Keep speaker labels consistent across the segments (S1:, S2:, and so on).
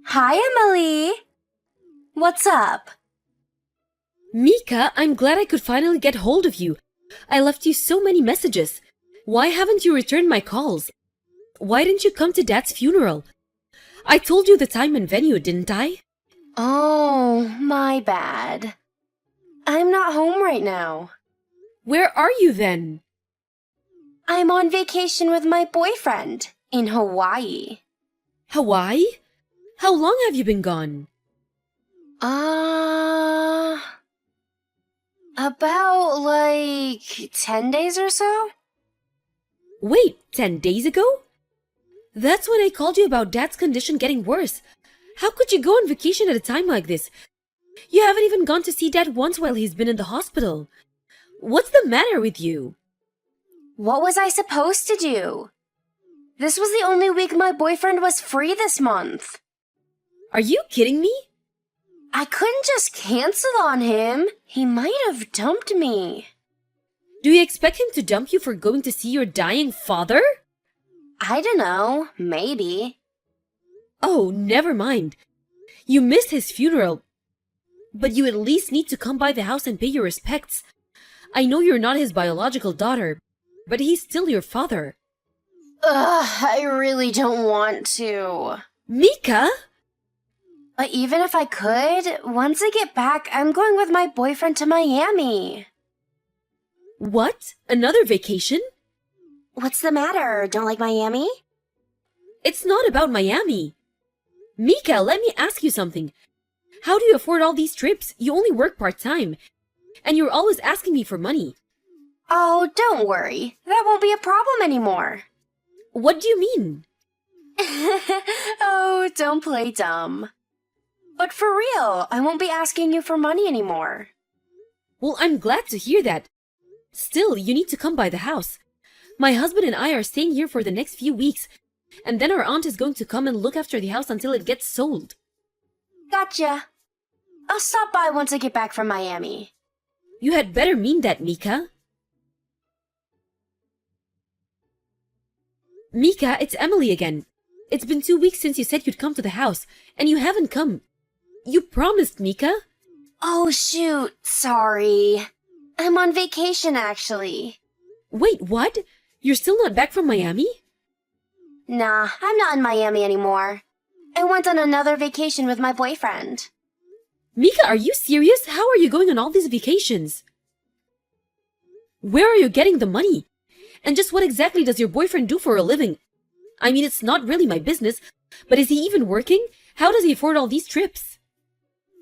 S1: Hi, Emily. What's up?
S2: Mika, I'm glad I could finally get hold of you. I left you so many messages. Why haven't you returned my calls? Why didn't you come to Dad's funeral? I told you the time and venue, didn't I?
S1: Oh, my bad. I'm not home right now.
S2: Where are you then?
S1: I'm on vacation with my boyfriend in Hawaii.
S2: Hawaii? How long have you been gone?
S1: About like 10 days or so?
S2: Wait, 10 days ago? That's when I called you about Dad's condition getting worse. How could you go on vacation at a time like this? You haven't even gone to see Dad once while he's been in the hospital. What's the matter with you?
S1: What was I supposed to do? This was the only week my boyfriend was free this month.
S2: Are you kidding me?
S1: I couldn't just cancel on him. He might have dumped me.
S2: Do you expect him to dump you for going to see your dying father?
S1: I don't know. Maybe.
S2: Oh, never mind. You missed his funeral. But you at least need to come by the house and pay your respects. I know you're not his biological daughter, but he's still your father.
S1: I really don't want to.
S2: Mika?
S1: But even if I could, once I get back, I'm going with my boyfriend to Miami.
S2: What? Another vacation?
S1: What's the matter? Don't like Miami?
S2: It's not about Miami. Mika, let me ask you something. How do you afford all these trips? You only work part-time. And you're always asking me for money.
S1: Oh, don't worry. That won't be a problem anymore.
S2: What do you mean?
S1: Oh, don't play dumb. But for real, I won't be asking you for money anymore.
S2: Well, I'm glad to hear that. Still, you need to come by the house. My husband and I are staying here for the next few weeks, and then our aunt is going to come and look after the house until it gets sold.
S1: Gotcha. I'll stop by once I get back from Miami.
S2: You had better mean that, Mika. Mika, it's Emily again. It's been 2 weeks since you said you'd come to the house, and you haven't come. You promised, Mika.
S1: Oh, shoot. Sorry. I'm on vacation, actually.
S2: Wait, what? You're still not back from Miami?
S1: Nah, I'm not in Miami anymore. I went on another vacation with my boyfriend.
S2: Mika, are you serious? How are you going on all these vacations? Where are you getting the money? And just what exactly does your boyfriend do for a living? I mean, it's not really my business, but is he even working? How does he afford all these trips?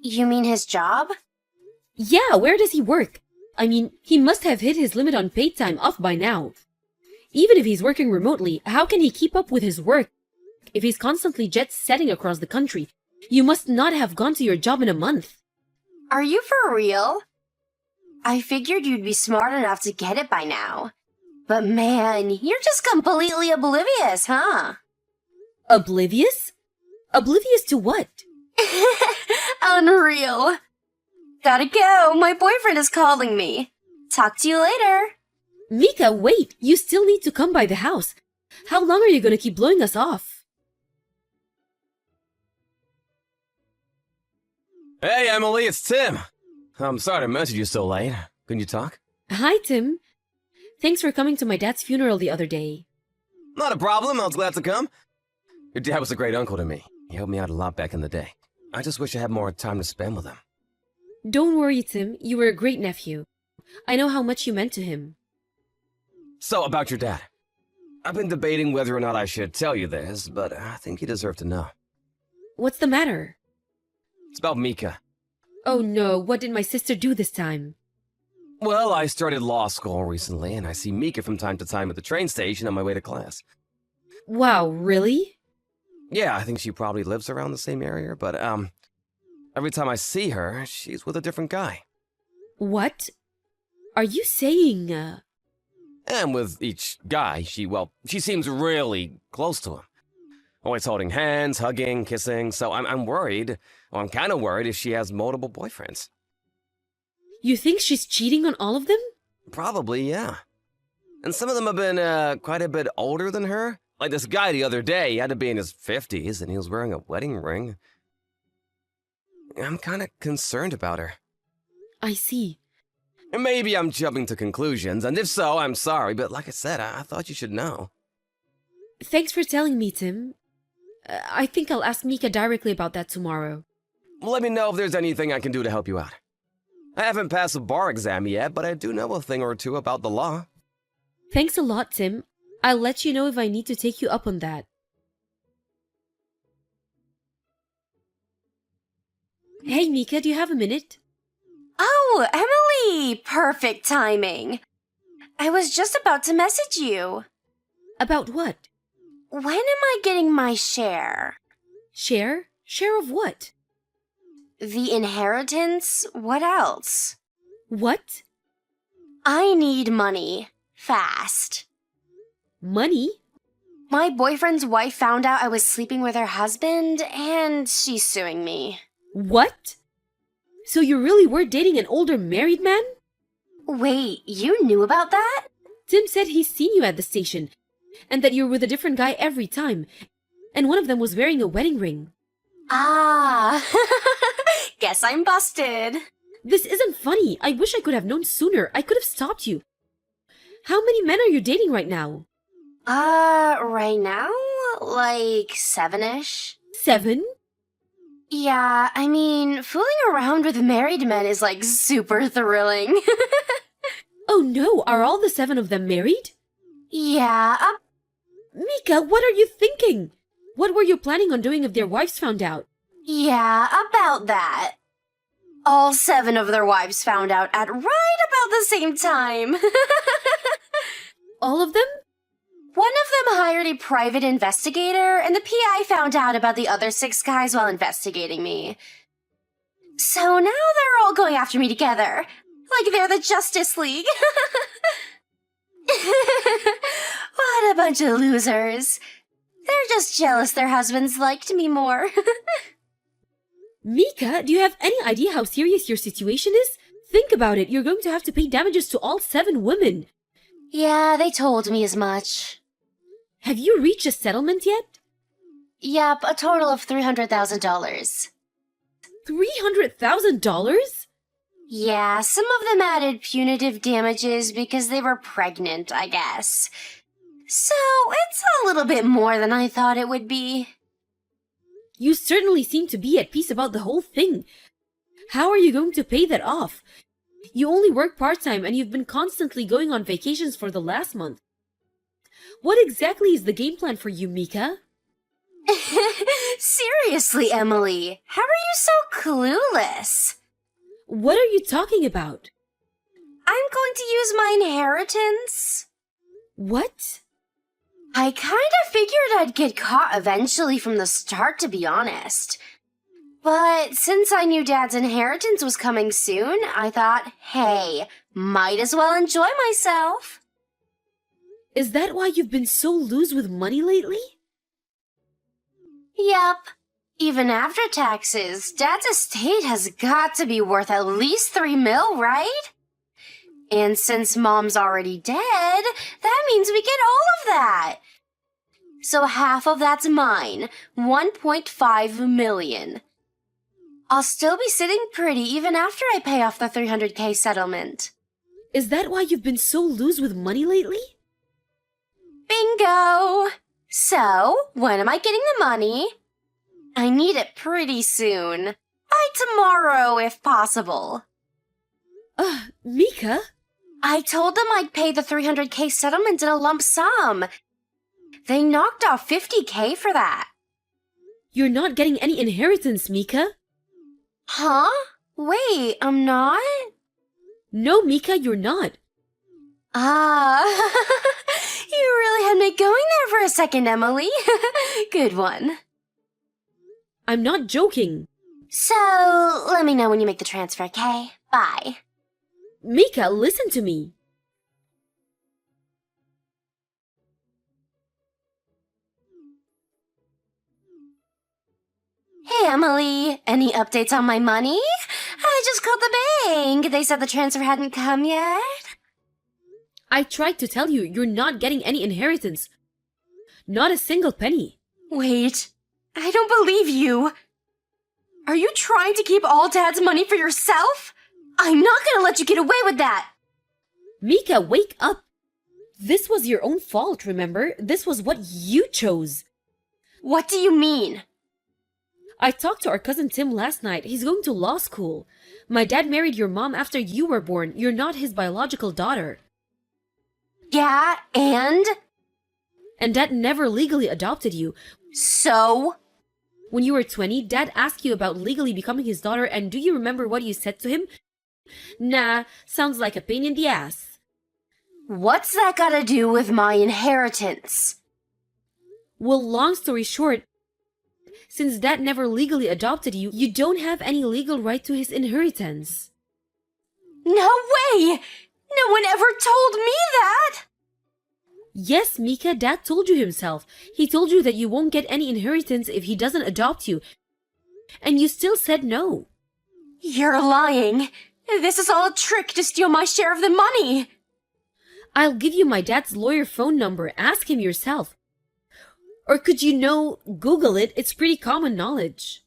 S1: You mean his job?
S2: Yeah, where does he work? I mean, he must have hit his limit on paid time off by now. Even if he's working remotely, how can he keep up with his work? If he's constantly jet-setting across the country, you must not have gone to your job in a month.
S1: Are you for real? I figured you'd be smart enough to get it by now. But man, you're just completely oblivious, huh?
S2: Oblivious? Oblivious to what?
S1: Unreal. Gotta go, my boyfriend is calling me. Talk to you later.
S2: Mika, wait! You still need to come by the house. How long are you gonna keep blowing us off?
S3: Hey, Emily, it's Tim. I'm sorry to message you so late. Can you talk?
S2: Hi, Tim. Thanks for coming to my dad's funeral the other day.
S3: Not a problem, I was glad to come. Your dad was a great uncle to me. He helped me out a lot back in the day. I just wish I had more time to spend with him.
S2: Don't worry, Tim. You were a great nephew. I know how much you meant to him.
S3: So, about your dad. I've been debating whether or not I should tell you this, but I think you deserve to know.
S2: What's the matter?
S3: It's about Mika.
S2: Oh no, what did my sister do this time?
S3: Well, I started law school recently, and I see Mika from time to time at the train station on my way to class.
S2: Wow, really?
S3: Yeah, I think she probably lives around the same area, but, every time I see her, she's with a different guy.
S2: What? Are you saying,
S3: And with each guy, she seems really close to him. Always holding hands, hugging, kissing, so I'm worried, or I'm kind of worried if she has multiple boyfriends.
S2: You think she's cheating on all of them?
S3: Probably, yeah. And some of them have been, quite a bit older than her, Like this guy the other day, he had to be in his 50s and he was wearing a wedding ring. I'm kind of concerned about her.
S2: I see.
S3: And maybe I'm jumping to conclusions, and if so, I'm sorry, but like I said, I thought you should know.
S2: Thanks for telling me, Tim. I think I'll ask Mika directly about that tomorrow.
S3: Let me know if there's anything I can do to help you out. I haven't passed a bar exam yet, but I do know a thing or two about the law.
S2: Thanks a lot, Tim. I'll let you know if I need to take you up on that. Hey, Mika, do you have a minute?
S1: Oh, Emily! Perfect timing. I was just about to message you.
S2: About what?
S1: When am I getting my share?
S2: Share? Share of what?
S1: The inheritance? What else?
S2: What?
S1: I need money. Fast.
S2: Money?
S1: My boyfriend's wife found out I was sleeping with her husband, and she's suing me.
S2: What? So you really were dating an older married man?
S1: Wait, you knew about that?
S2: Tim said he's seen you at the station, and that you're with a different guy every time, and one of them was wearing a wedding ring.
S1: Ah, guess I'm busted.
S2: This isn't funny. I wish I could have known sooner. I could have stopped you. How many men are you dating right now?
S1: Right now? Like 7-ish?
S2: 7?
S1: Yeah, I mean, fooling around with married men is like super thrilling.
S2: Oh no, are all the 7 of them married?
S1: Yeah,
S2: Mika, what are you thinking? What were you planning on doing if their wives found out?
S1: yeah, about that. All 7 of their wives found out at right about the same time.
S2: All of them?
S1: One of them hired a private investigator, and the PI found out about the other 6 guys while investigating me. So now they're all going after me together, like they're the Justice League. What a bunch of losers. They're just jealous their husbands liked me more.
S2: Mika, do you have any idea how serious your situation is? Think about it. You're going to have to pay damages to all 7 women.
S1: Yeah, they told me as much.
S2: Have you reached a settlement yet?
S1: Yep, a total of $300,000.
S2: $300,000?
S1: Yeah, some of them added punitive damages because they were pregnant, I guess. So, it's a little bit more than I thought it would be.
S2: You certainly seem to be at peace about the whole thing. How are you going to pay that off? You only work part-time and you've been constantly going on vacations for the last month. What exactly is the game plan for you, Mika?
S1: Seriously, Emily, how are you so clueless?
S2: What are you talking about?
S1: I'm going to use my inheritance.
S2: What?
S1: I kind of figured I'd get caught eventually from the start, to be honest. But since I knew Dad's inheritance was coming soon, I thought, hey, might as well enjoy myself.
S2: Is that why you've been so loose with money lately?
S1: Yep. Even after taxes, Dad's estate has got to be worth at least $3 million, right? And since Mom's already dead, that means we get all of that. So half of that's mine, $1.5 million. I'll still be sitting pretty even after I pay off the $300K settlement.
S2: Is that why you've been so loose with money lately?
S1: Bingo! So, when am I getting the money? I need it pretty soon. By tomorrow, if possible.
S2: Mika?
S1: I told them I'd pay the $300K settlement in a lump sum. They knocked off $50K for that.
S2: You're not getting any inheritance, Mika.
S1: Huh? Wait, I'm not?
S2: No, Mika, you're not.
S1: Ah, you really had me going there for a second, Emily. Good one.
S2: I'm not joking.
S1: So, let me know when you make the transfer, okay? Bye.
S2: Mika, listen to me.
S1: Hey, Emily. Any updates on my money? I just called the bank. They said the transfer hadn't come yet.
S2: I tried to tell you, you're not getting any inheritance. Not a single penny.
S1: Wait, I don't believe you. Are you trying to keep all Dad's money for yourself? I'm not gonna let you get away with that!
S2: Mika, wake up! This was your own fault, remember? This was what you chose.
S1: What do you mean?
S2: I talked to our cousin Tim last night. He's going to law school. My dad married your mom after you were born. You're not his biological daughter.
S1: Yeah, and?
S2: And Dad never legally adopted you.
S1: So?
S2: When you were 20, Dad asked you about legally becoming his daughter, and do you remember what you said to him? Nah, sounds like a pain in the ass.
S1: What's that gotta do with my inheritance?
S2: Well, long story short, since Dad never legally adopted you, you don't have any legal right to his inheritance.
S1: No way! No one ever told me that!
S2: Yes, Mika, Dad told you himself. He told you that you won't get any inheritance if he doesn't adopt you. And you still said no.
S1: You're lying. This is all a trick to steal my share of the money.
S2: I'll give you my dad's lawyer phone number. Ask him yourself. Or could you Google it? It's pretty common knowledge.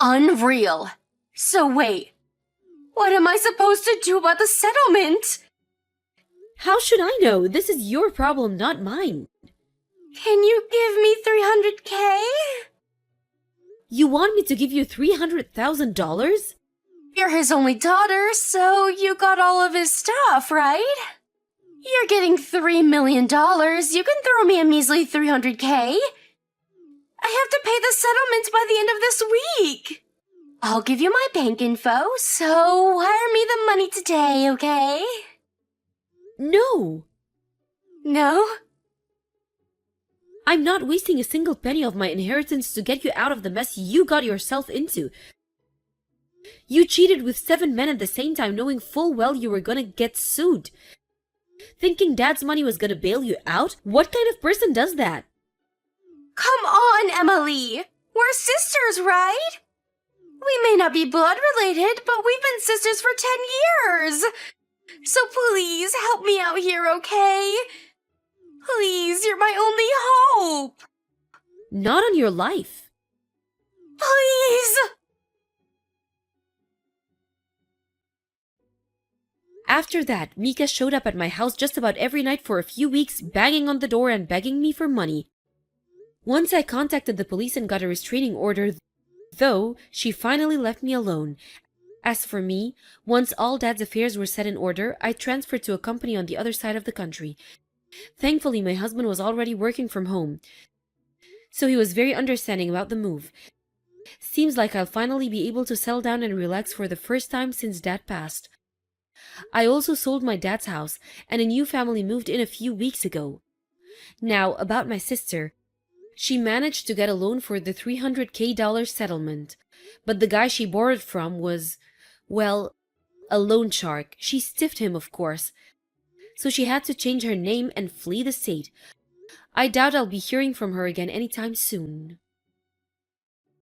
S1: Unreal. So wait, what am I supposed to do about the settlement?
S2: How should I know? This is your problem, not mine.
S1: Can you give me $300K?
S2: You want me to give you $300,000?
S1: You're his only daughter, so you got all of his stuff, right? You're getting $3 million. You can throw me a measly $300K. I have to pay the settlement by the end of this week. I'll give you my bank info, so wire me the money today, okay?
S2: No.
S1: No?
S2: I'm not wasting a single penny of my inheritance to get you out of the mess you got yourself into. You cheated with 7 men at the same time, knowing full well you were gonna get sued. Thinking Dad's money was gonna bail you out? What kind of person does that?
S1: Come on, Emily. We're sisters, right? We may not be blood related, but we've been sisters for 10 years. So please help me out here, okay? Please, you're my only hope.
S2: Not on your life.
S1: Please.
S2: After that, Mika showed up at my house just about every night for a few weeks, banging on the door and begging me for money. Once I contacted the police and got a restraining order, though she finally left me alone. As for me, once all Dad's affairs were set in order, I transferred to a company on the other side of the country. Thankfully, my husband was already working from home, so he was very understanding about the move. Seems like I'll finally be able to settle down and relax for the first time since Dad passed. I also sold my dad's house, and a new family moved in a few weeks ago. Now, about my sister. She managed to get a loan for the $300K settlement, but the guy she borrowed from was, well, a loan shark. She stiffed him, of course, so she had to change her name and flee the state. I doubt I'll be hearing from her again anytime soon.